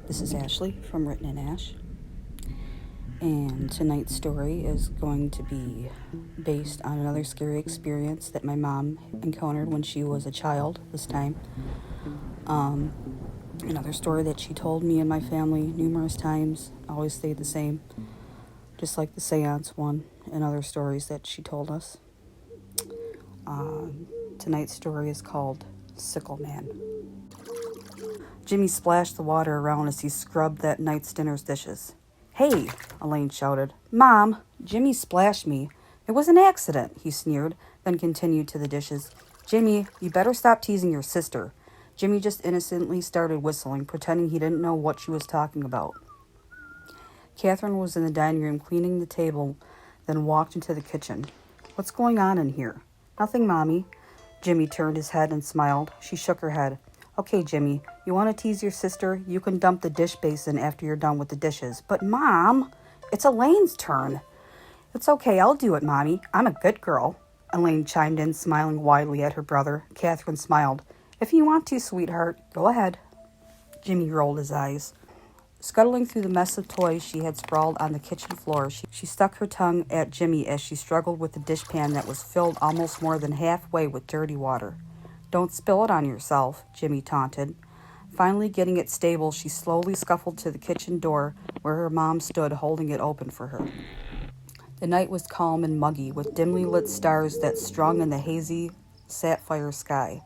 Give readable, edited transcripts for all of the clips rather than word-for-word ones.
This is Ashley from Written in Ash, and tonight's story is going to be based on another scary experience that my mom encountered when she was a child this time. Another story that she told me and my family numerous times, always stayed the same, just like the seance one and other stories that she told us. Tonight's story is called Sickle Man. Jimmy splashed the water around as he scrubbed that night's dinner's dishes. "Hey," Elaine shouted. "Mom, Jimmy splashed me. It was an accident," he sneered, then continued to the dishes. "Jimmy, you better stop teasing your sister." Jimmy just innocently started whistling, pretending he didn't know what she was talking about. Catherine was in the dining room cleaning the table, then walked into the kitchen. "What's going on in here?" "Nothing, Mommy." Jimmy turned his head and smiled. She shook her head. "Okay, Jimmy, you want to tease your sister? You can dump the dish basin after you're done with the dishes." "But, Mom, it's Elaine's turn." "It's okay, I'll do it, Mommy. I'm a good girl." Elaine chimed in, smiling widely at her brother. Catherine smiled. "If you want to, sweetheart, go ahead." Jimmy rolled his eyes. Scuttling through the mess of toys she had sprawled on the kitchen floor, she stuck her tongue at Jimmy as she struggled with the dishpan that was filled almost more than halfway with dirty water. "Don't spill it on yourself," Jimmy taunted. Finally getting it stable, she slowly scuffled to the kitchen door where her mom stood holding it open for her. The night was calm and muggy, with dimly lit stars that strung in the hazy sapphire sky.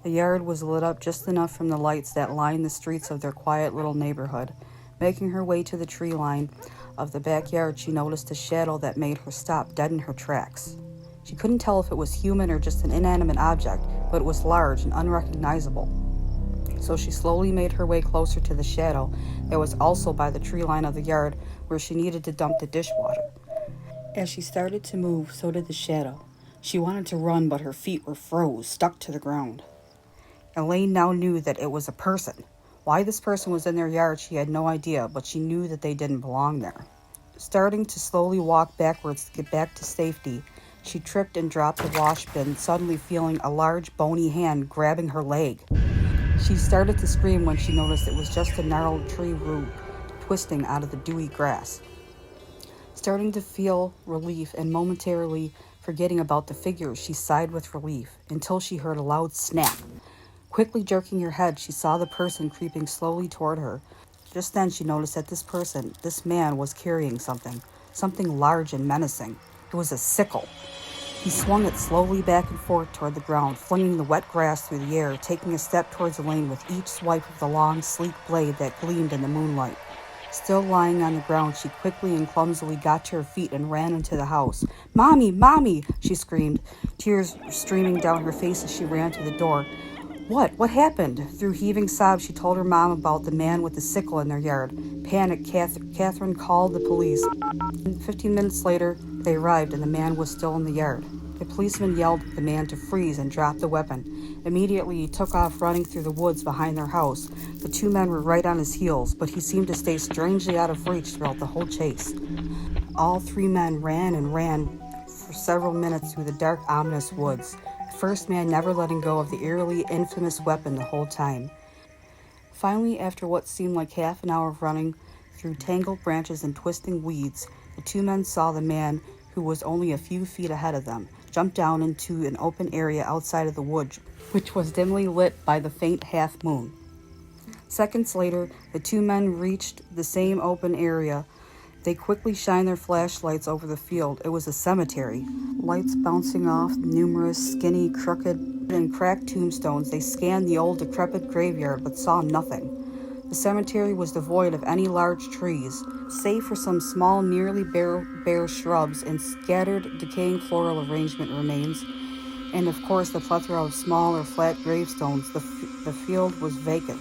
The yard was lit up just enough from the lights that lined the streets of their quiet little neighborhood. Making her way to the tree line of the backyard, she noticed a shadow that made her stop dead in her tracks. She couldn't tell if it was human or just an inanimate object, but it was large and unrecognizable. So she slowly made her way closer to the shadow that was also by the tree line of the yard where she needed to dump the dishwater. As she started to move, so did the shadow. She wanted to run, but her feet were froze, stuck to the ground. Elaine now knew that it was a person. Why this person was in their yard, she had no idea, but she knew that they didn't belong there. Starting to slowly walk backwards to get back to safety, she tripped and dropped the wash bin, suddenly feeling a large bony hand grabbing her leg. She started to scream when she noticed it was just a gnarled tree root twisting out of the dewy grass. Starting to feel relief and momentarily forgetting about the figure, she sighed with relief until she heard a loud snap. Quickly jerking her head, she saw the person creeping slowly toward her. Just then she noticed that this man was carrying something large and menacing. It was a sickle. He swung it slowly back and forth toward the ground, flinging the wet grass through the air, taking a step towards Elaine with each swipe of the long, sleek blade that gleamed in the moonlight. Still lying on the ground, she quickly and clumsily got to her feet and ran into the house. "Mommy, Mommy!" she screamed, tears streaming down her face as she ran to the door. What happened?" Through heaving sobs, she told her mom about the man with the sickle in their yard. Panicked, Catherine called the police. 15 minutes later, they arrived and the man was still in the yard. The policeman yelled at the man to freeze and drop the weapon. Immediately, he took off running through the woods behind their house. The two men were right on his heels, but he seemed to stay strangely out of reach throughout the whole chase. All three men ran and ran for several minutes through the dark, ominous woods. The first man never letting go of the eerily infamous weapon the whole time. Finally, after what seemed like half an hour of running through tangled branches and twisting weeds, the two men saw the man, who was only a few feet ahead of them, jump down into an open area outside of the woods, which was dimly lit by the faint half moon. Seconds later, the two men reached the same open area. They quickly shined their flashlights over the field. It was a cemetery. Lights bouncing off numerous skinny, crooked, and cracked tombstones. They scanned the old, decrepit graveyard, but saw nothing. The cemetery was devoid of any large trees, save for some small, nearly bare shrubs and scattered, decaying floral arrangement remains, and of course the plethora of small or flat gravestones. The field was vacant.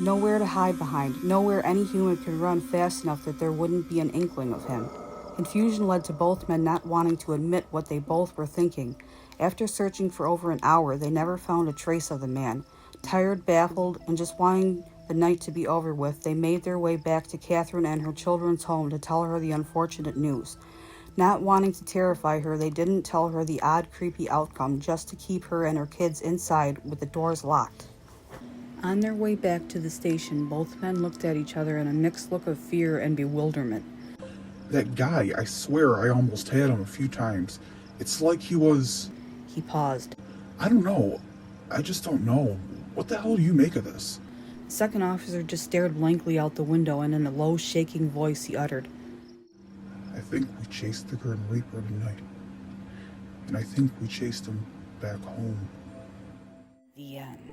Nowhere to hide behind, nowhere any human could run fast enough that there wouldn't be an inkling of him. Confusion led to both men not wanting to admit what they both were thinking. After searching for over an hour, they never found a trace of the man. Tired, baffled, and just wanting the night to be over with, they made their way back to Catherine and her children's home to tell her the unfortunate news. Not wanting to terrify her, they didn't tell her the odd, creepy outcome, just to keep her and her kids inside with the doors locked. On their way back to the station, both men looked at each other in a mixed look of fear and bewilderment. That guy, I swear I almost had him a few times. It's like he was... He paused. I don't know. I just don't know. What the hell do you make of this? The second officer just stared blankly out the window, and in a low, shaking voice he uttered, I think we chased the Grim Reaper tonight. And I think we chased him back home. The end.